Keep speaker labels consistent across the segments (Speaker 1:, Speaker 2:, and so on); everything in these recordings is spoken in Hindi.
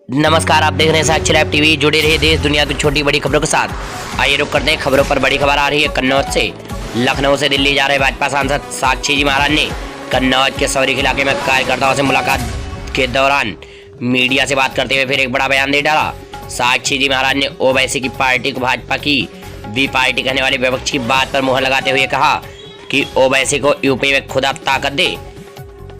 Speaker 1: नमस्कार, आप देख रहे हैं साक्षी लाइव टीवी। जुड़े रहिए देश दुनिया की छोटी बड़ी खबरों के साथ। आइए रुक करते हैं खबरों पर। बड़ी खबर आ रही है कन्नौज से। लखनऊ से दिल्ली जा रहे भाजपा सांसद साक्षी जी महाराज ने कन्नौज के सौरिख इलाके में कार्यकर्ताओं से मुलाकात के दौरान मीडिया से बात करते हुए फिर एक बड़ा बयान दे डाला। साक्षी जी महाराज ने ओवैसी की पार्टी को भाजपा की बी पार्टी कहने वाली विपक्ष की बात पर मुहर लगाते हुए कहा कि ओवैसी को यूपी में खुदा ताकत दे।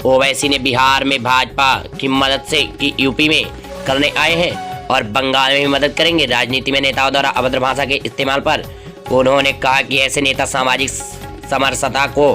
Speaker 1: ओवैसी ने बिहार में भाजपा की मदद से कि यूपी में करने आए हैं और बंगाल में भी मदद करेंगे। राजनीति में नेताओं द्वारा अभद्र भाषा के इस्तेमाल पर उन्होंने कहा कि ऐसे नेता सामाजिक समरसता को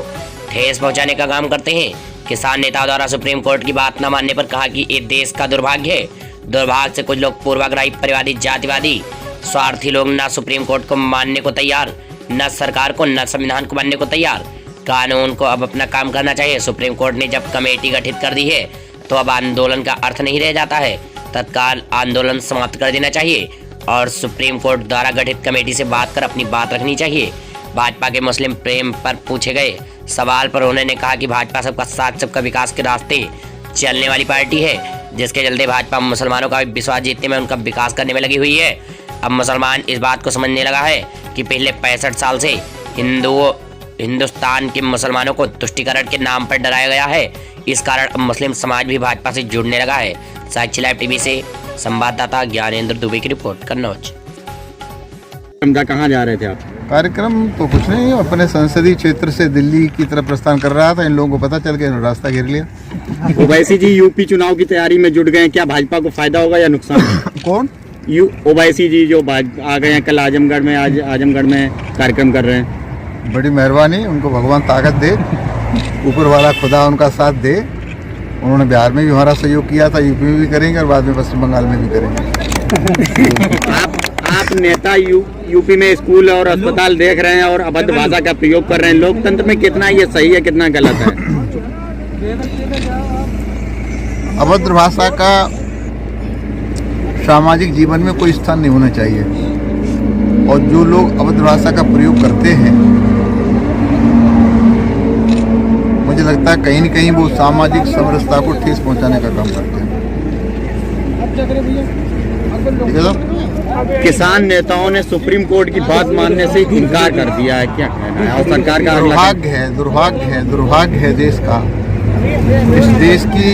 Speaker 1: ठेस पहुंचाने का काम करते हैं। किसान नेताओं द्वारा सुप्रीम कोर्ट की बात न मानने पर कहा कि ये देश का दुर्भाग्य है। दुर्भाग्य से कुछ लोग पूर्वाग्रही, परिवादी, जातिवादी, स्वार्थी लोग न सुप्रीम कोर्ट को मानने को तैयार, न सरकार को, न संविधान को मानने को तैयार। कानून को अब अपना काम करना चाहिए। सुप्रीम कोर्ट ने जब कमेटी गठित कर दी है तो अब आंदोलन का अर्थ नहीं रह जाता है। तत्काल आंदोलन समाप्त कर देना चाहिए और सुप्रीम कोर्ट द्वारा गठित कमेटी से बात कर अपनी बात रखनी चाहिए। भाजपा के मुस्लिम प्रेम पर पूछे गए सवाल पर उन्होंने कहा कि भाजपा सबका साथ, सबका विकास के रास्ते चलने वाली पार्टी है, जिसके चलते भाजपा मुसलमानों का विश्वास जीतने में, उनका विकास करने में लगी हुई है। अब मुसलमान इस बात को समझने लगा है कि पिछले 65 साल से हिंदुस्तान के मुसलमानों को तुष्टीकरण के नाम पर डराया गया है। इस कारण अब मुस्लिम समाज भी भाजपा से जुड़ने लगा है। साक्षी लाइव टीवी से संवाददाता ज्ञानेंद्र दुबे की रिपोर्ट, कन्नौज।
Speaker 2: कहाँ जा रहे थे आप?
Speaker 3: कार्यक्रम तो कुछ नहीं, अपने संसदीय क्षेत्र से दिल्ली की तरफ प्रस्थान कर रहा था। इन लोगों को पता चल गया, रास्ता घेर लिया।
Speaker 2: ओवैसी जी यूपी चुनाव की तैयारी में जुट गए, क्या भाजपा को फायदा होगा या नुकसान?
Speaker 3: कौन?
Speaker 2: ओवैसी जी जो आ गए हैं कल आजमगढ़ में, आज आजमगढ़ में कार्यक्रम कर रहे हैं।
Speaker 3: बड़ी मेहरबानी, उनको भगवान ताकत दे, ऊपर वाला खुदा उनका साथ दे। उन्होंने बिहार में भी हमारा सहयोग किया था, यूपी में भी करेंगे और बाद में पश्चिम बंगाल में भी करेंगे।
Speaker 2: आप नेता यूपी में स्कूल और अस्पताल देख रहे हैं और अभद्र भाषा का प्रयोग कर रहे हैं। लोकतंत्र में कितना ये सही है, कितना गलत है?
Speaker 3: अभद्र भाषा का सामाजिक जीवन में कोई स्थान नहीं होना चाहिए और जो लोग अभद्र भाषा का प्रयोग करते हैं, मुझे लगता है कहीं न कहीं वो सामाजिक समरसता को ठेस पहुंचाने का काम करते हैं। ठीक है साहब?
Speaker 2: किसान नेताओं ने सुप्रीम कोर्ट की बात मानने से इनकार कर दिया है, क्या कहना है? और सरकार का दुर्भाग्य है देश का। इस देश की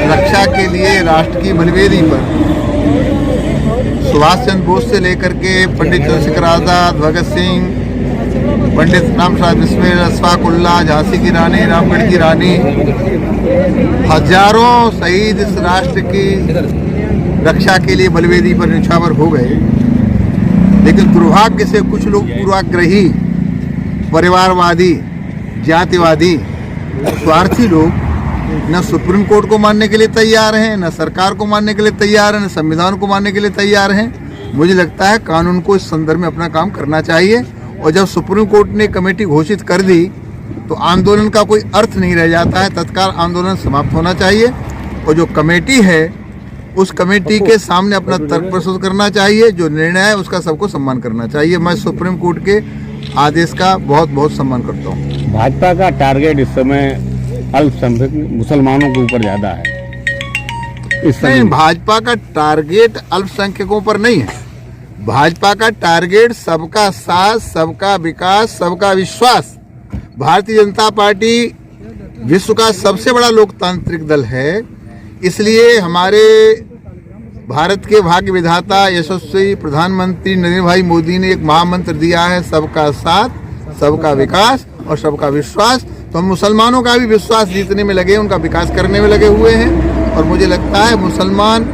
Speaker 2: रक्षा के लिए राष्ट्र की बलिवेदी पर सुभाष चंद्र बोस से लेकर के पंडित चंद्रशेखर आजाद, भगत सिंह, पंडित राम प्रसाद बिस्मिल, अशफाक उल्लाह, झांसी की रानी, रामगढ़ की रानी, हजारों शहीद इस राष्ट्र की रक्षा के लिए बलिवेदी पर न्यौछावर हो गए। लेकिन दुर्भाग्य से कुछ लोग पूर्वाग्रही, परिवारवादी, जातिवादी, स्वार्थी लोग न सुप्रीम कोर्ट को मानने के लिए तैयार हैं, न सरकार को मानने के लिए तैयार हैं, न संविधान को मानने के लिए तैयार हैं। मुझे लगता है कानून को इस संदर्भ में अपना काम करना चाहिए और जब सुप्रीम कोर्ट ने कमेटी घोषित कर दी तो आंदोलन का कोई अर्थ नहीं रह जाता है। तत्काल आंदोलन समाप्त होना चाहिए और जो कमेटी है उस कमेटी के सामने अपना तर्क प्रस्तुत करना चाहिए। जो निर्णय है उसका सबको सम्मान करना चाहिए। मैं सुप्रीम कोर्ट के आदेश का बहुत बहुत सम्मान करता हूँ। भाजपा का टारगेट इस समय अल्पसंख्यक मुसलमानों के ऊपर ज्यादा है।
Speaker 3: नहीं, भाजपा का टारगेट अल्पसंख्यकों पर नहीं है। भाजपा का टारगेट सबका साथ, सबका विकास, सबका विश्वास। भारतीय जनता पार्टी विश्व का सबसे बड़ा लोकतांत्रिक दल है, इसलिए हमारे भारत के भाग्य विधाता यशस्वी प्रधानमंत्री नरेंद्र भाई मोदी ने एक महामंत्र दिया है, सबका साथ, सबका विकास और सबका विश्वास। तो हम मुसलमानों का भी विश्वास जीतने में लगे, उनका विकास करने में लगे हुए हैं और मुझे लगता है मुसलमान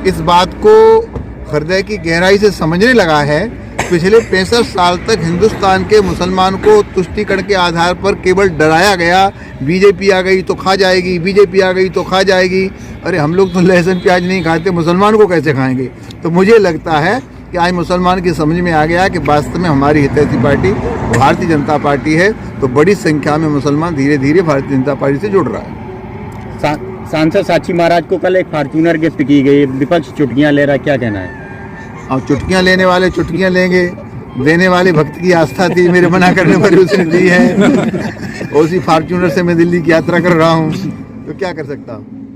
Speaker 3: इस बात को हृदय की गहराई से समझने लगा है। पिछले 65 साल तक हिंदुस्तान के मुसलमान को तुष्टीकरण के आधार पर केवल डराया गया। बीजेपी आ गई तो खा जाएगी, बीजेपी आ गई तो खा जाएगी। अरे हम लोग तो लहसुन प्याज नहीं खाते, मुसलमान को कैसे खाएंगे? तो मुझे लगता है कि आज मुसलमान की समझ में आ गया कि वास्तव में हमारी हितैषी पार्टी भारतीय जनता पार्टी है। तो बड़ी संख्या में मुसलमान धीरे धीरे भारतीय जनता पार्टी से जुड़ रहा है।
Speaker 2: सांसद साक्षी महाराज को कल एक फॉर्च्यूनर गिफ्ट की गई, विपक्ष चुटकियां ले रहा है, क्या कहना है?
Speaker 3: अब चुटकियां लेने वाले चुटकियां लेंगे, देने वाले भक्त की आस्था थी, मेरे मना करने पर उसने दी है। उसी फॉर्च्यूनर से मैं दिल्ली की यात्रा कर रहा हूँ, तो क्या कर सकता हूँ।